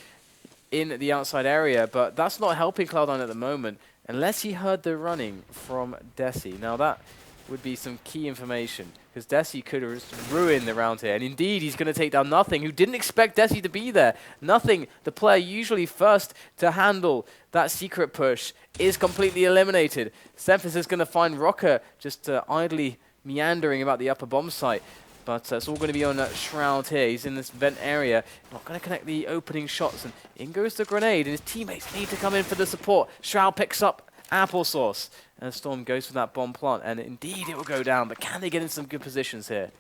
in the outside area, but that's not helping Cloud9 at the moment, unless he heard the running from Desi. Now that would be some key information, because Desi could have ruined the round here. And indeed, he's going to take down Nothing, who didn't expect Desi to be there. Nothing, the player usually first to handle that Secret push, is completely eliminated. Semphis is going to find Rocker just idly meandering about the upper bomb site. But it's all going to be on Shroud here. He's in this vent area. Not going to connect the opening shots. And in goes the grenade, and his teammates need to come in for the support. Shroud picks up Applesauce, and Storm goes for that bomb plant, and indeed it will go down, but can they get in some good positions here?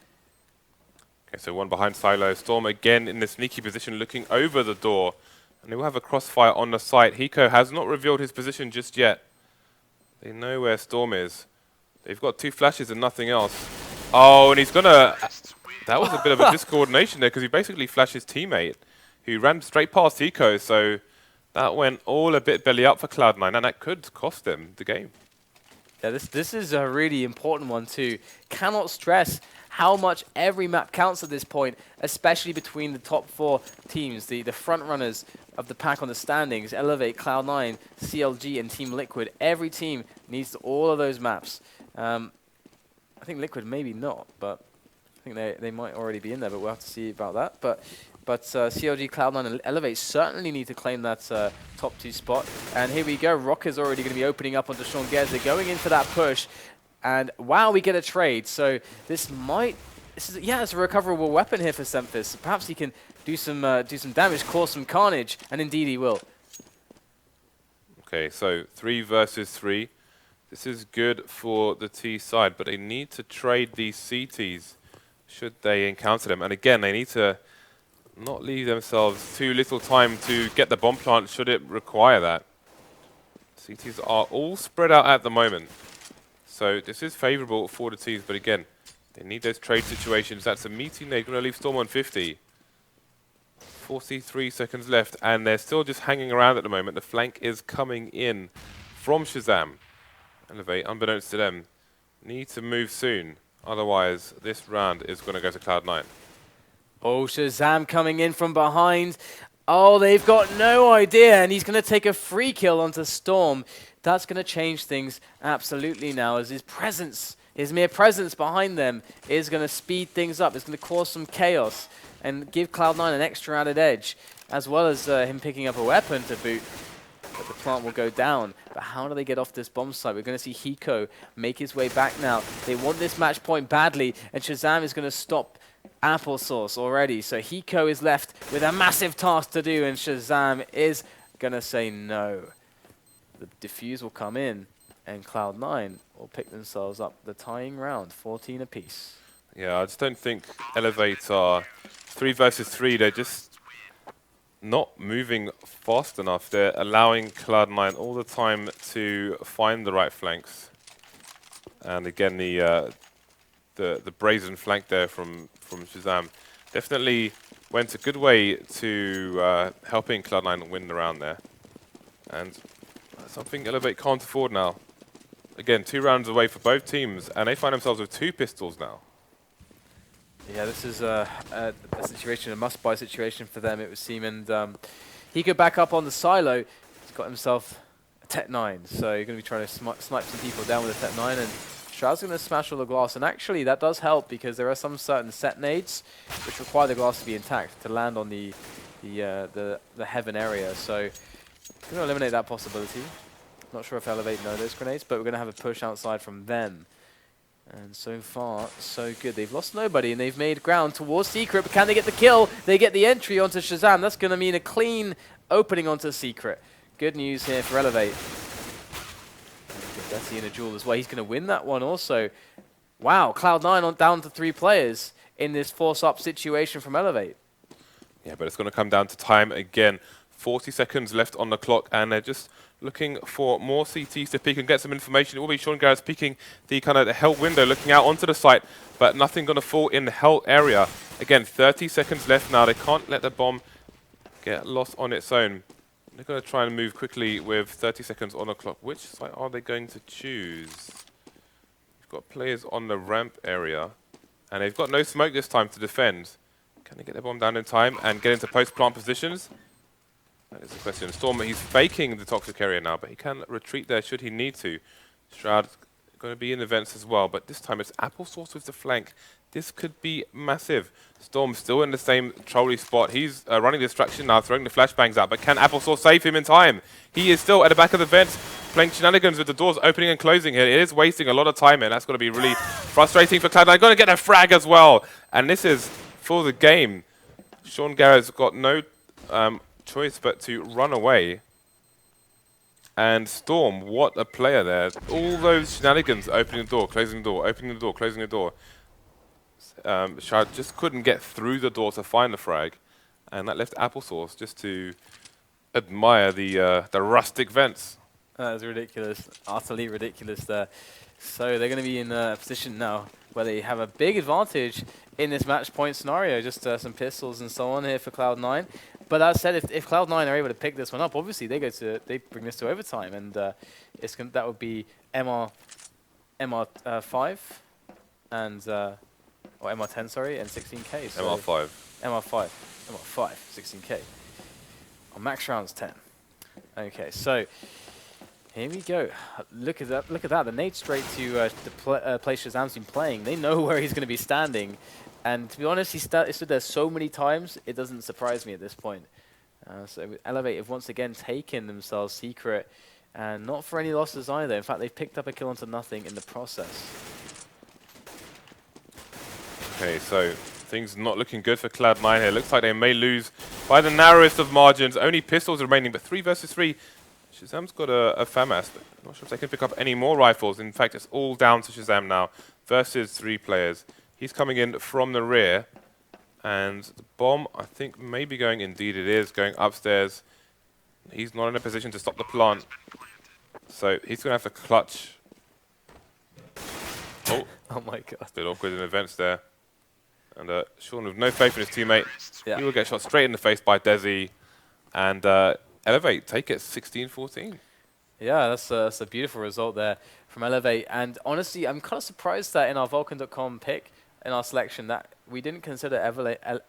Okay, so one behind Silo. Storm again in the sneaky position looking over the door, and they will have a crossfire on the site. Hiko has not revealed his position just yet. They know where Storm is. They've got 2 flashes and nothing else. Oh, and he's gonna... That was a bit of a discoordination there, because he basically flashed his teammate, who ran straight past Hiko, so that went all a bit belly up for Cloud9, and that could cost them the game. Yeah, this is a really important one too. Cannot stress how much every map counts at this point, especially between the top 4 teams, the front runners of the pack on the standings, eLevate, Cloud9, CLG, and Team Liquid. Every team needs all of those maps. I think Liquid maybe not, but I think they might already be in there, but we'll have to see about that. But CLG, Cloud9, and eLevate certainly need to claim that top 2 spot. And here we go. Rocker's already going to be opening up onto Sean Gez. They're going in for that push. And wow, we get a trade. So this is it's a recoverable weapon here for Semphis. Perhaps he can do some damage, cause some carnage, and indeed he will. Okay, so 3 versus 3. This is good for the T side, but they need to trade these CTs should they encounter them. And again, they need to not leave themselves too little time to get the bomb plant should it require that. CTs are all spread out at the moment. So this is favourable for the T's, but again, they need those trade situations. That's a meeting. They're going to leave Storm on 50. 43 seconds left, and they're still just hanging around at the moment. The flank is coming in from Shazam. eLevate, unbeknownst to them, need to move soon. Otherwise, this round is going to go to Cloud9. Oh, Shazam coming in from behind. Oh, they've got no idea, and he's going to take a free kill onto Storm. That's going to change things absolutely now, as his presence His mere presence behind them is going to speed things up. It's going to cause some chaos and give Cloud9 an extra added edge, as well as him picking up a weapon to boot. But the plant will go down. But how do they get off this bomb site? We're going to see Hiko make his way back now. They want this match point badly, and Shazam is going to stop Applesauce already. So Hiko is left with a massive task to do, and Shazam is going to say no. The defuse will come in, and Cloud9 will pick themselves up the tying round, 14 apiece. Yeah, I just don't think eLevate are 3 versus 3. They're just not moving fast enough. They're allowing Cloud9 all the time to find the right flanks. And again, the brazen flank there from Shazam definitely went a good way to helping Cloud9 win the round there. And something eLevate can't afford now. Again, 2 rounds away for both teams, and they find themselves with 2 pistols now. Yeah, this is a situation, a must-buy situation for them, it would seem. And he could back up on the silo. He's got himself a Tech 9, so you're going to be trying to snipe some people down with a Tech 9. And Shroud's going to smash all the glass. And actually, that does help, because there are some certain set nades which require the glass to be intact to land on the heaven area. So we're going to eliminate that possibility. Not sure if eLevate know those grenades, but we're going to have a push outside from them. And so far, so good. They've lost nobody, and they've made ground towards Secret. But can they get the kill? They get the entry onto Shazam. That's going to mean a clean opening onto Secret. Good news here for eLevate. That's in a duel as well. He's going to win that one also. Wow, Cloud9 on down to 3 players in this force-up situation from eLevate. Yeah, but it's going to come down to time again. 40 seconds left on the clock, and they're just looking for more CTs to peek and get some information. It will be Sean Garrett's peeking the kind of the hell window, looking out onto the site, but nothing going to fall in the hell area. Again, 30 seconds left now. They can't let the bomb get lost on its own. They're going to try and move quickly with 30 seconds on the clock. Which site are they going to choose? We've got players on the ramp area, and they've got no smoke this time to defend. Can they get the bomb down in time and get into post-plant positions? That is the question. Storm, he's faking the toxic area now, but he can retreat there should he need to. Shroud going to be in the vents as well, but this time it's Applesauce with the flank. This could be massive. Storm still in the same trolley spot. He's running distraction now, throwing the flashbangs out, but can Applesauce save him in time? He is still at the back of the vents, playing shenanigans with the doors opening and closing here. It is wasting a lot of time, and that's going to be really frustrating for Cloud9. Going to get a frag as well, and this is for the game. Sean Garrett's got no choice but to run away. And Storm, what a player there. All those shenanigans, opening the door, closing the door, opening the door, closing the door. Shard just couldn't get through the door to find the frag. And that left Applesauce just to admire the rustic vents. That is ridiculous. Utterly ridiculous there. So they're going to be in a position now where they have a big advantage in this match point scenario. Just some pistols and so on here for Cloud9. But that said, if Cloud9 are able to pick this one up, obviously they bring this to overtime, and that would be MR5 and or MR10, sorry, and 16K. So MR5, 16K. On max rounds 10. Okay, so here we go. Look at that! Look at that! The nade straight to the place Shazam's been playing. They know where he's going to be standing. And to be honest, he stood there so many times, it doesn't surprise me at this point. So eLevate have once again taken themselves Secret, and not for any losses either. In fact, they've picked up a kill onto nothing in the process. Okay, so things not looking good for Cloud9 here. Looks like they may lose by the narrowest of margins. Only pistols remaining, but 3 versus 3. Shazam's got a FAMAS, but I'm not sure if they can pick up any more rifles. In fact, it's all down to Shazam now versus 3 players. He's coming in from the rear, and the bomb, I think, may be going, indeed it is, going upstairs. He's not in a position to stop the plant, so he's going to have to clutch. Oh, Oh my god. a bit awkward in events there. And Sean with no faith in his teammate. Yeah. He will get shot straight in the face by Desi, and eLevate take it 16-14. Yeah, that's a beautiful result there from eLevate. And honestly, I'm kind of surprised that in our Vulcan.com pick, in our selection, that we didn't consider eLevate